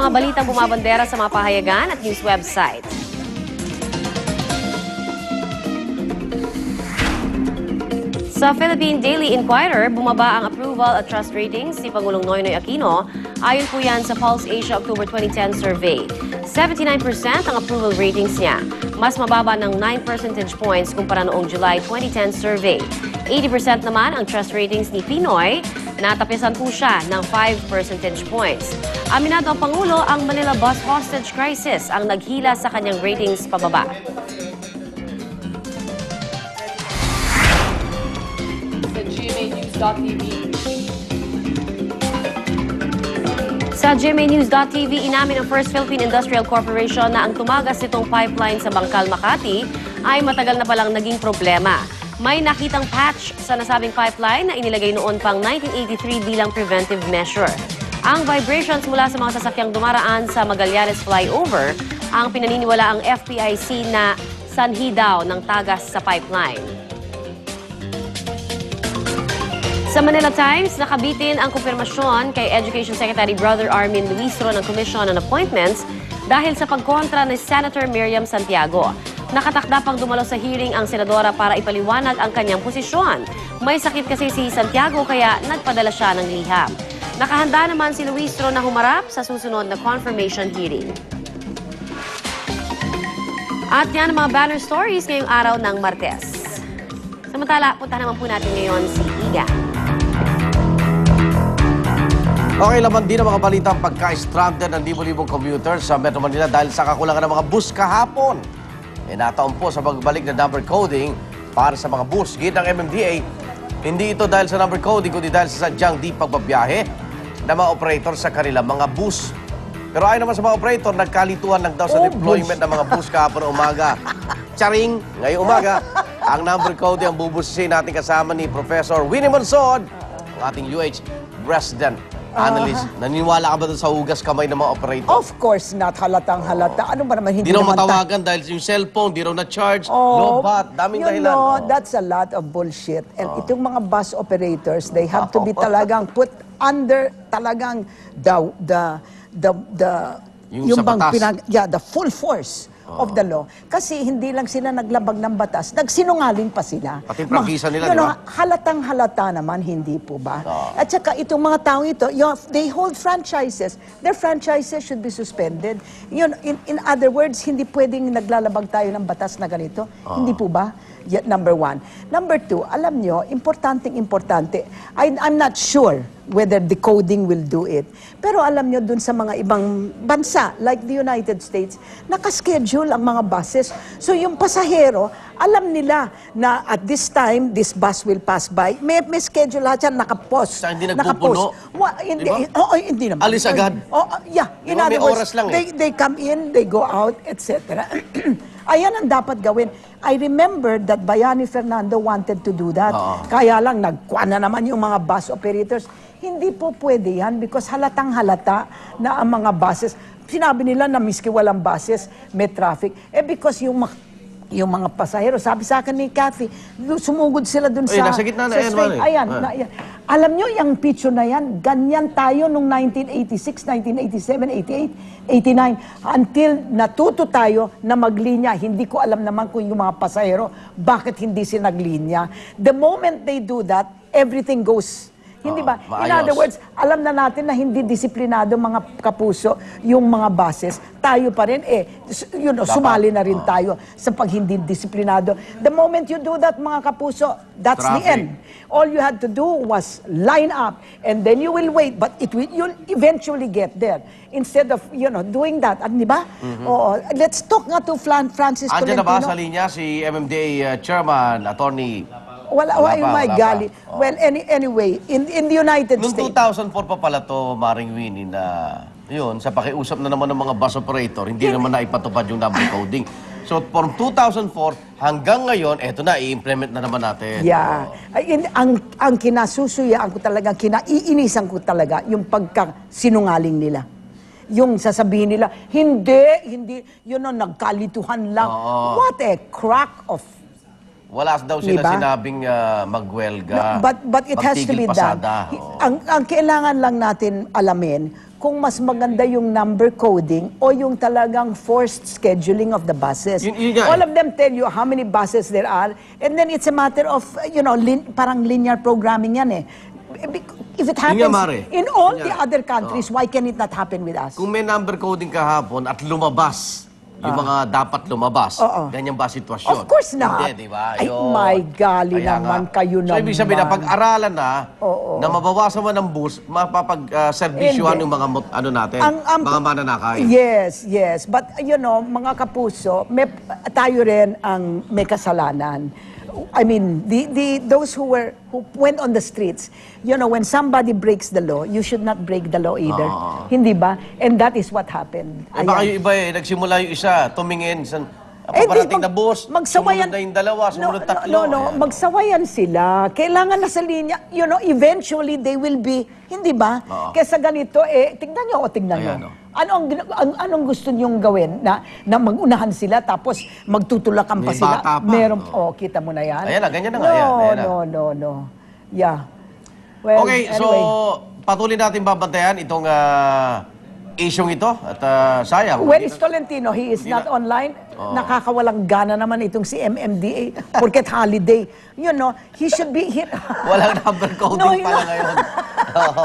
mga balitang bumabandera sa mga pahayagan at news website. Sa Philippine Daily Inquirer, bumaba ang approval at trust ratings ni Pangulong Noynoy Aquino. Ayon po yan sa Pulse Asia October 2010 survey. 79% ang approval ratings niya. Mas mababa ng 9 percentage points kumpara noong July 2010 survey. 80% naman ang trust ratings ni Pinoy. Natapisan po siya ng 5 percentage points. Aminado ang Pangulo, ang Manila bus hostage crisis ang naghila sa kanyang ratings pababa. Sa GMAnews.tv, inamin ng First Philippine Industrial Corporation na ang tumagas nitong pipeline sa Bangkal, Makati ay matagal na palang naging problema. May nakitang patch sa nasabing pipeline na inilagay noon pang 1983 bilang preventive measure. Ang vibrations mula sa mga sasakyang dumaraan sa Magallanes flyover ang pinaniniwala ang FPIC na sanhi daw ng tagas sa pipeline. Sa Manila Times, nakabitin ang kumpirmasyon kay Education Secretary Brother Armin Luistro ng Commission on Appointments dahil sa pagkontra ni Senator Miriam Santiago. Nakatakda pang dumalo sa hearing ang senadora para ipaliwanag ang kanyang posisyon. May sakit kasi si Santiago kaya nagpadala siya ng liham. Nakahanda naman si Luistro na humarap sa susunod na confirmation hearing. At yan ang mga banner stories ngayong araw ng Martes. Samantala, punta naman po natin ngayon si Iga. Okay, laman din ang mga balitang pagka-stranded ng libo-libong commuters sa Metro Manila dahil sa kakulangan ng mga bus kahapon. Nataon po sa pagbalik na number coding para sa mga bus. Git ng MMDA, hindi ito dahil sa number coding kundi dahil sa sadyang di pagbabiyahe ng mga operator sa kanilang mga bus. Pero ayon naman sa mga operator, nagkalituhan lang daw sa deployment ng mga bus kahapon na umaga. Charing! Ngayong umaga, ang number coding ang bubusisin natin kasama ni Professor Winnie Monsod, ang ating UH resident analyst. Naniniwala ka ba doon sa hugas kamay ng mga operator? Of course not. Halatang halata. Ano ba naman hindi Di raw naman matawagan dahil yung cellphone, di raw na-charge, lobat, daming dahilan. That's a lot of bullshit. And itong mga bus operators, they have to be talagang put under talagang Yung sa batas. the full force of the law. Kasi hindi lang sila naglabag ng batas, nagsinungaling pa sila. Pati prangkisa nila, di ba? Halatang halata naman, hindi po ba? At saka itong mga tao ito, they hold franchises. Their franchises should be suspended. In other words, hindi pwedeng naglalabag tayo ng batas na ganito. Hindi po ba? Number one. Number two, alam nyo, importante. I'm not sure whether the coding will do it. Pero alam nyo, dun sa mga ibang bansa, like the United States, nakaschedule ang mga buses. So yung pasahero, alam nila na at this time, this bus will pass by. May schedule lahat yan, nakapost. Sa hindi nagpupuno? Hindi naman. Alis agad? In other words, lang they come in, they go out, etc. Ayan ang dapat gawin. I remember that Bayani Fernando wanted to do that. Kaya lang, nagkuha na naman yung mga bus operators. Hindi po pwede yan because halatang halata na ang mga buses, sinabi nila na miski walang buses, may traffic. Because yung mga pasahero, sabi sa akin ni Kathy, sumugod sila dun sa... nasa gitna na yan, Ayan. Alam nyo, yung picture na yan, ganyan tayo nung 1986, 1987, 88, 89, until natuto tayo na maglinya. Hindi ko alam naman kung yung mga pasahero, bakit hindi sila naglinya. The moment they do that, everything goes. Hindi ba? In other words, alam na natin na hindi disiplinado mga kapuso yung mga buses. Tayo pa rin, sumali na rin tayo sa pag hindi disiplinado. The moment you do that, mga kapuso, that's the end. All you had to do was line up and then you will wait, but you'll eventually get there. Instead of, doing that. Di ba? Let's talk nga to Francis Tolentino. Andiyan na ba sa linya si MMDA Chairman, Attorney? Wala gali. Well, anyway, in the United States... Noong 2004 pa pala to, Maring Winnie, na yun, sa pakiusap na naman ng mga bus operator, hindi naman naipatupad yung number coding. So, from 2004 hanggang ngayon, eto na, i-implement na naman natin. Yeah. Ang kinasusuyaan ko talaga, kinaiinisan ko talaga, yung pagkasinungaling nila. Yung sasabihin nila, hindi, nagkalituhan lang. What a crack of... Wala daw sila sinabing magwelga, but it has to be done. Ang kailangan lang natin alamin kung mas maganda yung number coding o yung talagang forced scheduling of the buses. Yun nga eh. All of them tell you how many buses there are, and then it's a matter of, parang linear programming yan eh. If it happens Mare. in all Yun the nga. other countries, why can it not happen with us? Kung may number coding kahapon at lumabas, yung mga dapat lumabas, Oo. ganyan ba sitwasyon? Of course not. Hindi, di ba? Ay, Yun. my golly Kaya naman, nga. kayo So, ibig sabihin na naman. pag-aralan na, Oo. na mabawasan mo ng bus, mapapag-servisyohan Hindi. yung mga natin, mga mananakay. Yes, yes. But, mga kapuso, tayo rin ang may kasalanan. I mean, those who went on the streets, when somebody breaks the law, you should not break the law either. Hindi ba? And that is what happened. Eh, baka Ayan. yung iba nagsimula yung isa, tumingin sa Eh, paparating di, na bus, sumunod na yung dalawa, sumunod tatlo. No, Ayan. magsawayan sila. Kailangan na sa linya, eventually they will be, hindi ba? Oo. Kesa ganito, tignan nyo. Ayan, Nyo. Anong gusto nyong gawin? Na magunahan sila, tapos magtutulakan pa May sila? bata pa. Meron, Oo. kita mo na yan? Ayan na, ganyan na nga, ayan na. No. Yeah. Well, Okay, so anyway. patuloy natin babantayan itong isyong ito at sayang. Where is Tolentino? He is not online. Nakakawalang gana naman itong si MMDA. Porket holiday. He should be here. Walang number coding pala ngayon. Oo.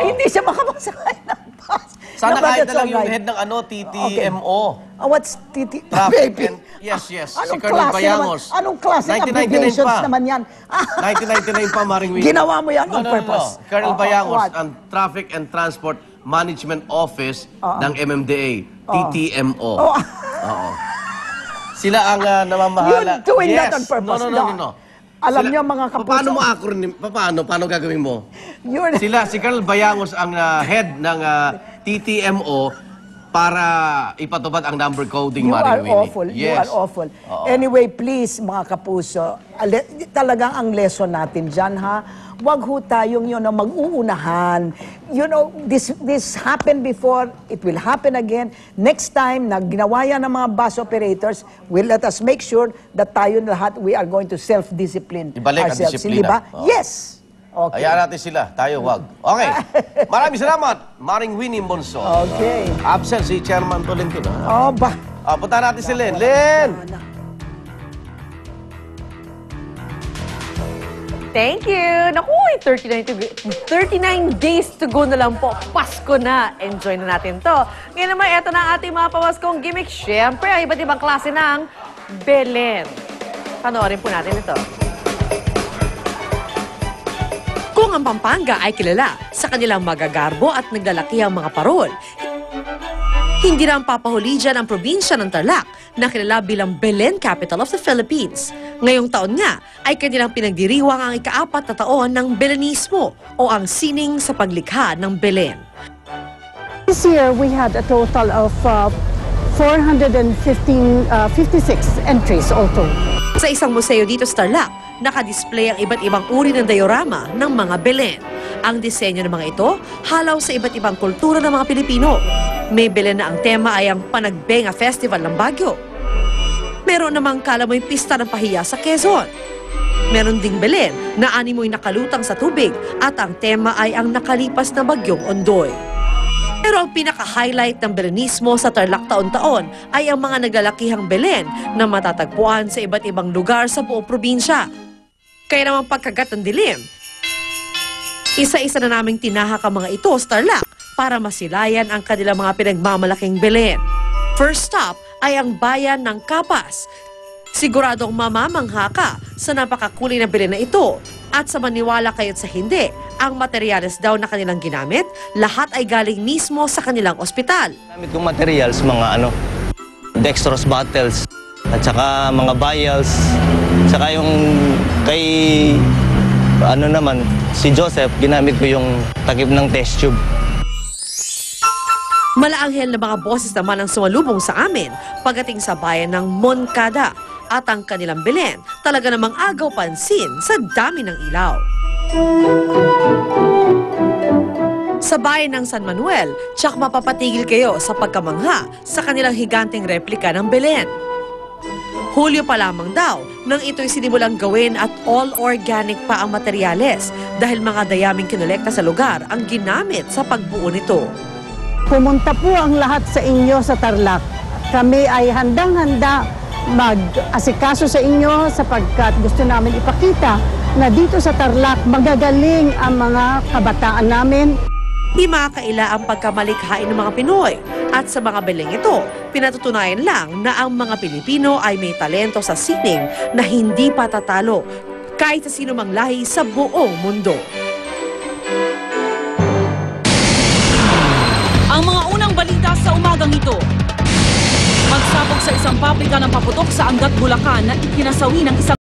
Hindi siya makamasakay ng bus. Sana No, but kahit that's na lang yung alright. head ng TTMO. What's TT? Traffic Baby. and, yes, si Anong Colonel klase Bayangos. naman? Anong klase 1999 abbreviations pa. naman yan? 1999 pa, Maring Winnie. Ginawa mo yan on purpose. Colonel Bayangos, What? ang Traffic and Transport Management Office ng MMDA, TTMO. Oo. Sila ang namamahala. You're doing that on purpose. No. Alam niyo, mga kapuso. Paano mo acronym? Paano gagawin mo? You're... Si Colonel Bayangos ang head ng TTMO para ipatupad ang number coding, You are Maring Winnie. awful. Yes. You are awful. Anyway, please, mga kapuso, talagang ang lesson natin dyan, ha? Huwag ho tayong mag-uunahan. This happened before. It will happen again. Next time na ginawa yan ng mga bus operators, let us make sure that tayo lahat, we are going to self-discipline Ibalik ang ourselves. disiplina. Hindi ba? Oo. Yes! Okay. Hayaan natin sila. Tayo, wag. Okay. Maraming salamat, Maring Winnie Bonso. Okay. Absent si Chairman Tolentino. Oh, ba? Punta natin si Len. Len! Thank you! Naku, 39 days to go na lang po. Pasko na. Enjoy na natin to. Ngayon naman, eto na ang ating mga pamaskong gimmick. Siyempre, ay iba't ibang klase ng Belen. Panoorin po natin ito. Kung ang Pampanga ay kilala sa kanilang magagarbo at naglalakihang mga parol, hindi lang papahuli dyan ang probinsya ng Tarlac na kilala bilang Belen Capital of the Philippines. Ngayong taon nga ay kanilang pinagdiriwang ang ika-4 na taon ng Belenismo o ang sining sa paglikha ng Belen. This year, we had a total of 456 entries all told. Sa isang museo dito sa Tarlac, nakadisplay ang iba't ibang uri ng diorama ng mga Belen. Ang disenyo ng mga ito, halaw sa iba't ibang kultura ng mga Pilipino. May Belen na ang tema ay ang Panagbenga Festival ng Baguio. Meron namang kalamoy pista ng pahiya sa Quezon. Meron ding Belen na animoy nakalutang sa tubig at ang tema ay ang nakalipas na bagyong Ondoy. Pero ang pinaka-highlight ng Belenismo sa Tarlac taon-taon ay ang mga naglalakihang Belen na matatagpuan sa iba't ibang lugar sa buong probinsya. Kaya naman pagkagat ng dilim, isa-isa na naming tinahak ang mga ito sa Tarlac para masilayan ang kanilang mga pinagmamalaking Belen. First stop ay ang bayan ng Capas. Siguradong mamamangha ka sa napakakulay na Belen na ito. At sa maniwala kayo't sa hindi, ang materyales daw na kanilang ginamit, lahat ay galing mismo sa kanilang ospital. Gamit kong materials, mga dextrose bottles, at saka mga vials, saka yung kay si Joseph, ginamit ko yung takip ng test tube. Malaanghel na mga boses naman ang sumalubong sa amin pagdating sa bayan ng Moncada at ang kanilang Belen talaga namang agaw pansin sa dami ng ilaw. Sa bayan ng San Manuel, tsak mapapatigil kayo sa pagkamangha sa kanilang higanteng replika ng Belen. Hulyo pa lamang daw nang ito'y sinimulang gawin at all organic pa ang materyales dahil mga dayaming kinolekta sa lugar ang ginamit sa pagbuo nito. Pumunta po ang lahat sa inyo sa Tarlac. Kami ay handang-handa mag-asikaso sa inyo sapagkat gusto namin ipakita na dito sa Tarlac magagaling ang mga kabataan namin. Himakakaila ang pagkamalikhain ng mga Pinoy at sa mga beleng ito, pinatutunayan lang na ang mga Pilipino ay may talento sa sining na hindi patatalo kahit sa sino mang lahi sa buong mundo. Ang mga unang balita sa umagang ito. Magsabog sa isang pabrika ng paputok sa Angat, Bulacan na ikinasawi ng isang